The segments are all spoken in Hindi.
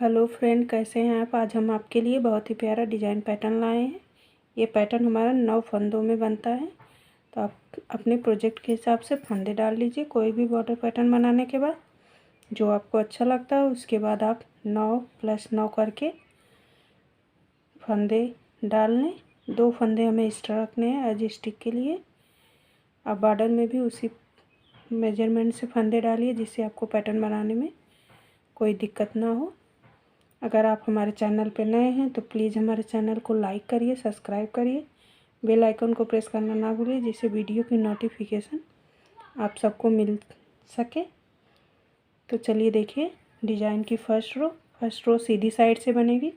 हेलो फ्रेंड, कैसे हैं आप। आज हम आपके लिए बहुत ही प्यारा डिज़ाइन पैटर्न लाए हैं। ये पैटर्न हमारा 9 फंदों में बनता है। तो आप अपने प्रोजेक्ट के हिसाब से फंदे डाल लीजिए। कोई भी बॉर्डर पैटर्न बनाने के बाद जो आपको अच्छा लगता है उसके बाद आप 9 + 9 करके फंदे डाल लें। 2 फंदे हमें एक्स्ट्रा रखने हैं एज स्टिक के लिए। आप बॉर्डर में भी उसी मेजरमेंट से फंदे डालिए जिससे आपको पैटर्न बनाने में कोई दिक्कत ना हो। अगर आप हमारे चैनल पर नए हैं तो प्लीज़ हमारे चैनल को लाइक करिए, सब्सक्राइब करिए, बेल आइकन को प्रेस करना ना भूलिए जिससे वीडियो की नोटिफिकेशन आप सबको मिल सके। तो चलिए देखिए डिज़ाइन की फर्स्ट रो सीधी साइड से बनेगी।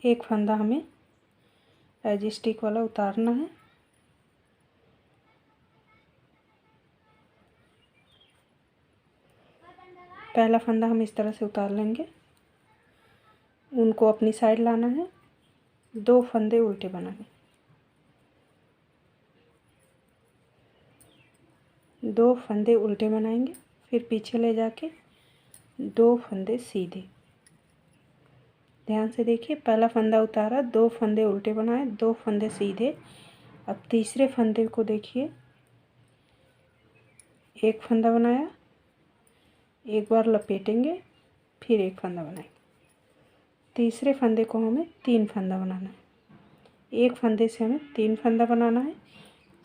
एक फंदा हमें एज स्टिक वाला उतारना है। पहला फंदा हम इस तरह से उतार लेंगे, उनको अपनी साइड लाना है। 2 फंदे उल्टे बनाने, 2 फंदे उल्टे बनाएंगे, फिर पीछे ले जाके 2 फंदे सीधे। ध्यान से देखिए, पहला फंदा उतारा, 2 फंदे उल्टे बनाए, 2 फंदे सीधे। अब तीसरे फंदे को देखिए, एक फंदा बनाया, एक बार लपेटेंगे, फिर एक फंदा बनाएंगे। तीसरे फंदे को हमें 3 फंदा बनाना है। एक फंदे से हमें 3 फंदा बनाना है,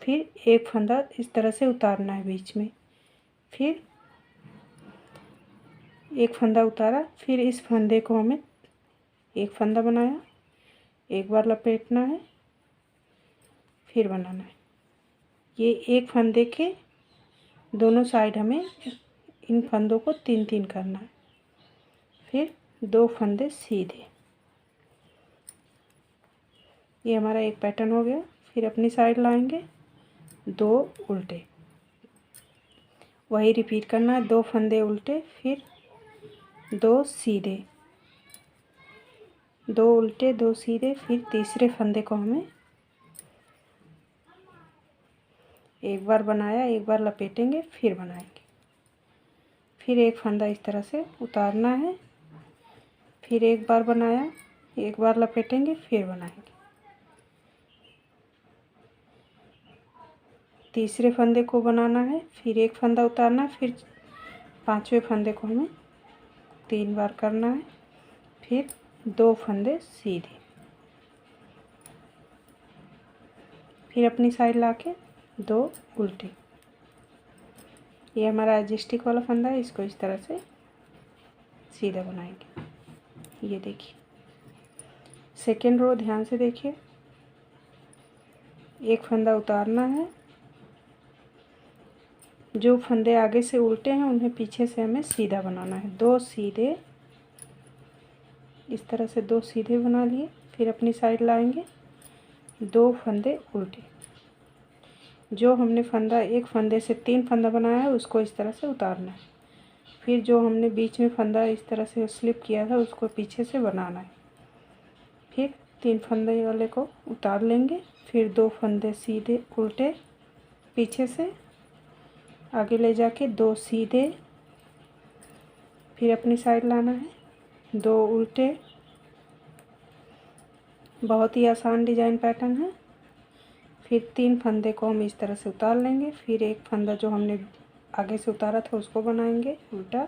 फिर एक फंदा इस तरह से उतारना है बीच में। फिर एक फंदा उतारा, फिर इस फंदे को हमें एक फंदा बनाया, एक बार लपेटना है, फिर बनाना है। ये एक फंदे के दोनों साइड हमें इन फंदों को 3-3 करना है। फिर 2 फंदे सीधे। ये हमारा एक पैटर्न हो गया। फिर अपनी साइड लाएंगे, 2 उल्टे, वही रिपीट करना है। 2 फंदे उल्टे, फिर 2 सीधे, 2 उल्टे, 2 सीधे। फिर तीसरे फंदे को हमें एक बार बनाया, एक बार लपेटेंगे, फिर बनाएंगे। फिर एक फंदा इस तरह से उतारना है, फिर एक बार बनाया, एक बार लपेटेंगे, फिर बनाएंगे। तीसरे फंदे को बनाना है, फिर एक फंदा उतारना है, फिर 5वें फंदे को हमें 3 बार करना है, फिर 2 फंदे सीधे, फिर अपनी साइड लाके 2 उल्टे। ये हमारा एजिस्टिक वाला फंदा है, इसको इस तरह से सीधा बनाएंगे। ये देखिए सेकेंड रो, ध्यान से देखिए। एक फंदा उतारना है, जो फंदे आगे से उल्टे हैं उन्हें पीछे से हमें सीधा बनाना है। 2 सीधे, इस तरह से 2 सीधे बना लिए। फिर अपनी साइड लाएंगे, 2 फंदे उल्टे। जो हमने फंदा, एक फंदे से 3 फंदा बनाया है उसको इस तरह से उतारना है। फिर जो हमने बीच में फंदा इस तरह से स्लिप किया था उसको पीछे से बनाना है। फिर 3 फंदे वाले को उतार लेंगे, फिर 2 फंदे सीधे उल्टे पीछे से आगे ले जाके 2 सीधे, फिर अपनी साइड लाना है, 2 उल्टे। बहुत ही आसान डिजाइन पैटर्न है। फिर 3 फंदे को हम इस तरह से उतार लेंगे, फिर एक फंदा जो हमने आगे से उतारा था उसको बनाएंगे उल्टा,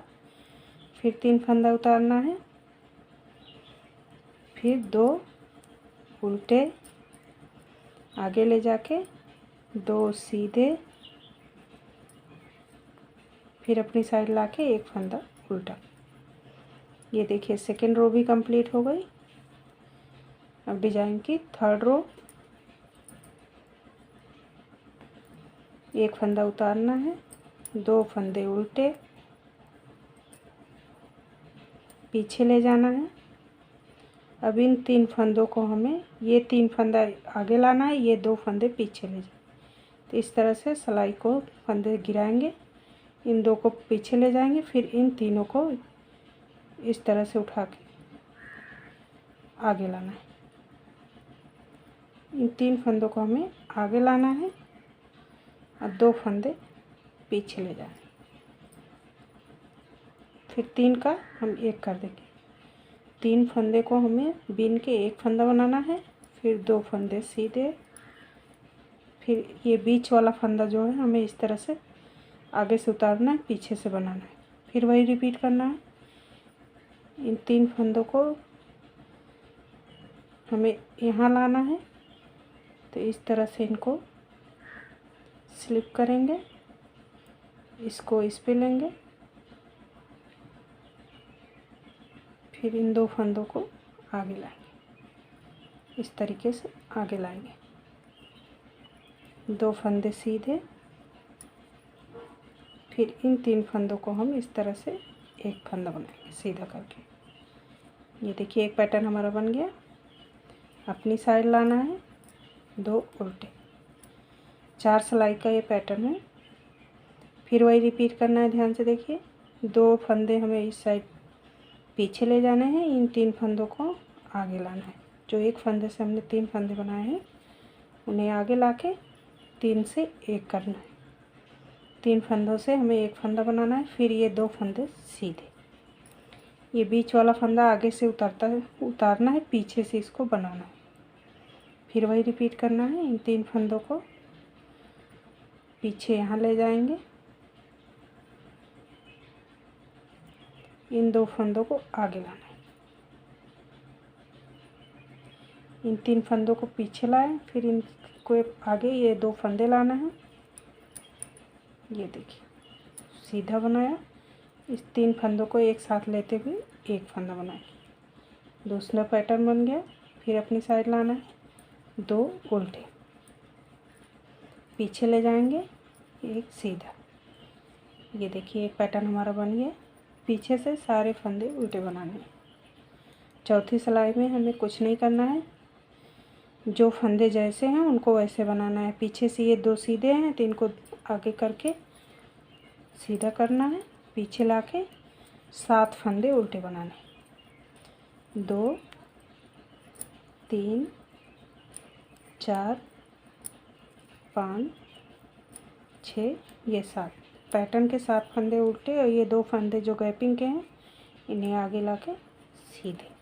फिर 3 फंदा उतारना है, फिर 2 उल्टे आगे ले जाके 2 सीधे, फिर अपनी साइड लाके एक फंदा उल्टा। ये देखिए सेकेंड रो भी कंप्लीट हो गई। अब डिजाइन की थर्ड रो, एक फंदा उतारना है, 2 फंदे उल्टे पीछे ले जाना है। अब इन 3 फंदों को हमें, ये 3 फंदा आगे लाना है, ये 2 फंदे पीछे ले जाए। तो इस तरह से सिलाई को फंदे गिराएंगे, इन 2 को पीछे ले जाएंगे, फिर इन तीनों को इस तरह से उठा के आगे लाना है। इन 3 फंदों को हमें आगे लाना है और 2 फंदे पीछे ले जाना है। फिर 3 का हम 1 कर देंगे। 3 फंदे को हमें बीन के 1 फंदा बनाना है, फिर 2 फंदे सीधे, फिर ये बीच वाला फंदा जो है हमें इस तरह से आगे से उतारना है, पीछे से बनाना है। फिर वही रिपीट करना है। इन 3 फंदों को हमें यहाँ लाना है, तो इस तरह से इनको स्लिप करेंगे, इसको इस पे लेंगे, फिर इन 2 फंदों को आगे लाएंगे, इस तरीके से आगे लाएंगे। 2 फंदे सीधे, फिर इन 3 फंदों को हम इस तरह से 1 फंदा बनाएंगे सीधा करके। ये देखिए एक पैटर्न हमारा बन गया। अपनी साइड लाना है, 2 उल्टे, 4 सिलाई का ये पैटर्न है। फिर वही रिपीट करना है, ध्यान से देखिए। 2 फंदे हमें इस साइड पीछे ले जाने हैं, इन 3 फंदों को आगे लाना है। जो 1 फंदे से हमने 3 फंदे बनाए हैं उन्हें आगे लाके 3 से 1 करना है। 3 फंदों से हमें 1 फंदा बनाना है, फिर ये 2 फंदे सीधे। ये बीच वाला फंदा आगे से उतारना है, पीछे से इसको बनाना है। फिर वही रिपीट करना है। इन 3 फंदों को पीछे यहाँ ले जाएंगे, इन 2 फंदों को आगे लाना है। इन 3 फंदों को पीछे लाएं, फिर इनको आगे ये 2 फंदे लाना है। ये देखिए सीधा बनाया। इस 3 फंदों को एक साथ लेते हुए 1 फंदा बनाएंगे। दूसरा पैटर्न बन गया। फिर अपनी साइड लाना है, 2 उल्टे, पीछे ले जाएंगे, 1 सीधा। ये देखिए एक पैटर्न हमारा बन गया। पीछे से सारे फंदे उल्टे बनाने हैं। चौथी सिलाई में हमें कुछ नहीं करना है, जो फंदे जैसे हैं उनको वैसे बनाना है। पीछे से ये 2 सीधे हैं तो इनको आगे करके सीधा करना है, पीछे लाके 7 फंदे उल्टे बनाने। 2 3 4 5 6, ये 7 पैटर्न के 7 फंदे उल्टे, और ये 2 फंदे जो गैपिंग के हैं इन्हें आगे लाके सीधे।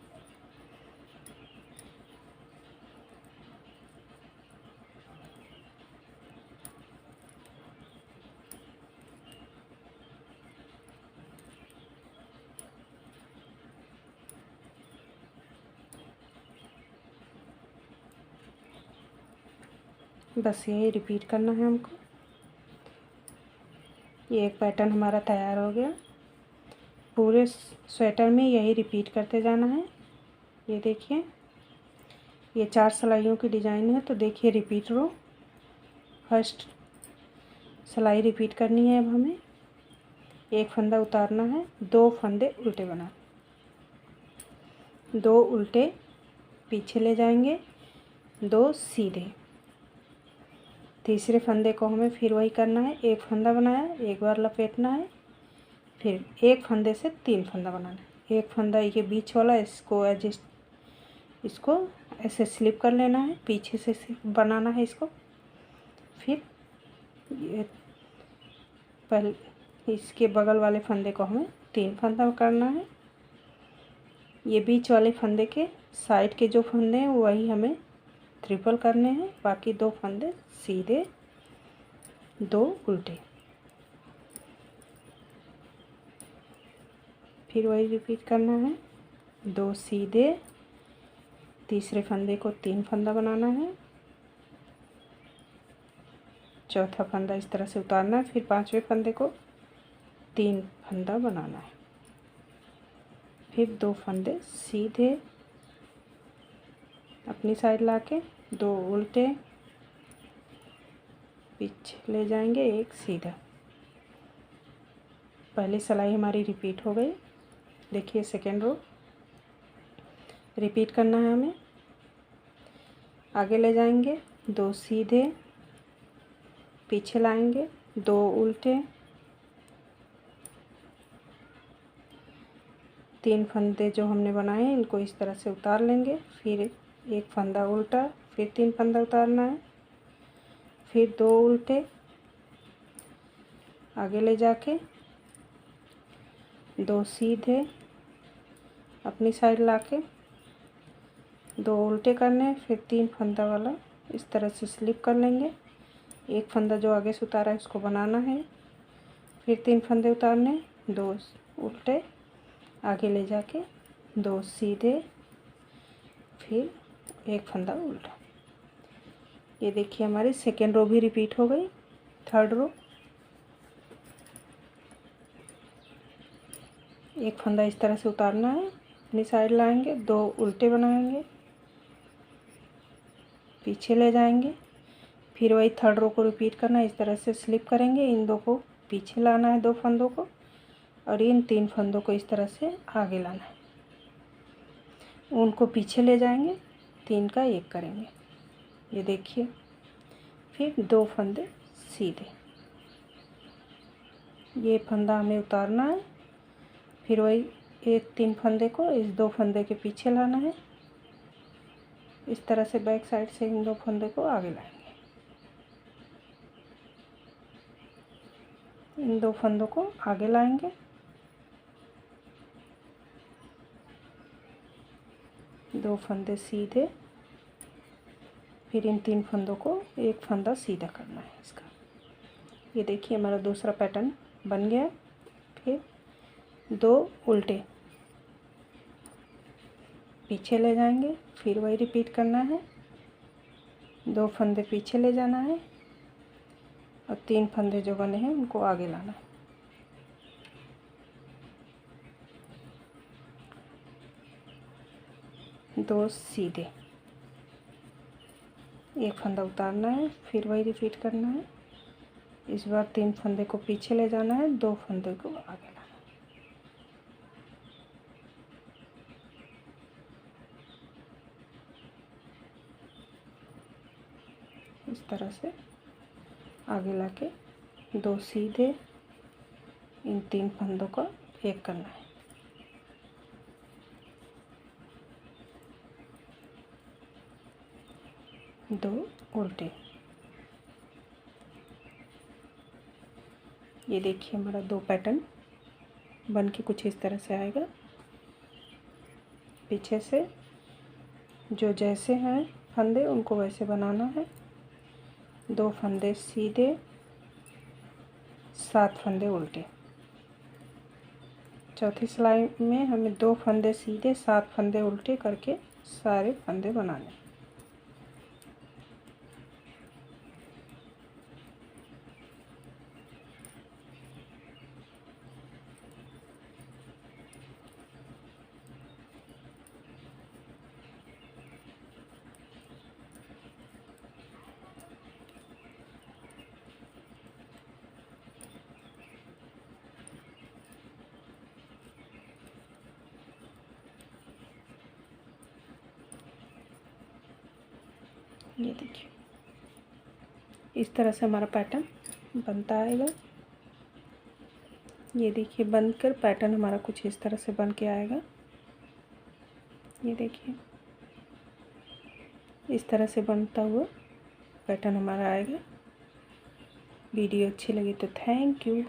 बस यही रिपीट करना है हमको। ये एक पैटर्न हमारा तैयार हो गया। पूरे स्वेटर में यही रिपीट करते जाना है। ये देखिए ये 4 सिलाइयों की डिज़ाइन है, तो देखिए रिपीट रो। फर्स्ट सिलाई रिपीट करनी है। अब हमें 1 फंदा उतारना है, 2 फंदे उल्टे बना, 2 उल्टे पीछे ले जाएंगे, 2 सीधे। तीसरे फंदे को हमें फिर वही करना है। 1 फंदा बनाया, एक बार लपेटना है, फिर 1 फंदे से 3 फंदा बनाना है। 1 फंदा ये बीच वाला, इसको एडजस्ट, इसको ऐसे स्लिप कर लेना है, पीछे से बनाना है इसको। फिर ये पहले इसके बगल वाले फंदे को हमें 3 फंदा करना है। ये बीच वाले फंदे के साइड के जो फंदे हैं वही हमें ट्रिपल करने हैं। बाकी 2 फंदे सीधे, 2 उल्टे। फिर वही रिपीट करना है, 2 सीधे, तीसरे फंदे को 3 फंदा बनाना है, चौथा फंदा इस तरह से उतारना है, फिर 5वें फंदे को 3 फंदा बनाना है, फिर 2 फंदे सीधे, अपनी साइड लाके 2 उल्टे, पीछे ले जाएंगे, 1 सीधा। पहली सिलाई हमारी रिपीट हो गई। देखिए सेकेंड रो रिपीट करना है हमें। आगे ले जाएंगे, 2 सीधे, पीछे लाएंगे, 2 उल्टे, 3 फंदे जो हमने बनाए हैं इनको इस तरह से उतार लेंगे, फिर 1 फंदा उल्टा, फिर 3 फंदा उतारना है, फिर 2 उल्टे, आगे ले जाके 2 सीधे अपनी साइड लाके 2 उल्टे करने, फिर 3 फंदा वाला इस तरह से स्लिप कर लेंगे। एक फंदा जो आगे से उतारा है उसको बनाना है, फिर 3 फंदे उतारने, 2 उल्टे आगे ले जाके 2 सीधे, फिर एक फंदा उल्टा। ये देखिए हमारी सेकेंड रो भी रिपीट हो गई। थर्ड रो एक फंदा इस तरह से उतारना है, अपनी साइड लाएंगे, 2 उल्टे बनाएंगे, पीछे ले जाएंगे, फिर वही थर्ड रो को रिपीट करना है। इस तरह से स्लिप करेंगे, इन 2 को पीछे लाना है, 2 फंदों को, और इन 3 फंदों को इस तरह से आगे लाना है, उनको पीछे ले जाएंगे, 3 का 1 करेंगे। ये देखिए, फिर 2 फंदे सीधे, ये फंदा हमें उतारना है, फिर वही एक 3 फंदे को इस 2 फंदे के पीछे लाना है, इस तरह से बैक साइड से इन 2 फंदे को आगे लाएंगे, इन 2 फंदों को आगे लाएंगे, दो फंदे सीधे, फिर इन 3 फंदों को एक फंदा सीधा करना है इसका। ये देखिए हमारा दूसरा पैटर्न बन गया। फिर 2 उल्टे पीछे ले जाएंगे, फिर वही रिपीट करना है, 2 फंदे पीछे ले जाना है और 3 फंदे जो बने हैं उनको आगे लाना है। दो सीधे, एक फंदा उतारना है, फिर वही रिपीट करना है। इस बार 3 फंदे को पीछे ले जाना है, 2 फंदे को आगे लाना है। इस तरह से आगे लाके 2 सीधे, इन 3 फंदों का 1 करना है। दो उल्टे। ये देखिए हमारा 2 पैटर्न बन के कुछ इस तरह से आएगा। पीछे से जो जैसे हैं फंदे उनको वैसे बनाना है। 2 फंदे सीधे, 7 फंदे उल्टे। चौथी सिलाई में हमें 2 फंदे सीधे, 7 फंदे उल्टे करके सारे फंदे बनाने। ये देखिए इस तरह से हमारा पैटर्न बनता आएगा। ये देखिए बनकर पैटर्न हमारा कुछ इस तरह से बन के आएगा। ये देखिए इस तरह से बनता हुआ पैटर्न हमारा आएगा। वीडियो अच्छी लगी तो थैंक यू।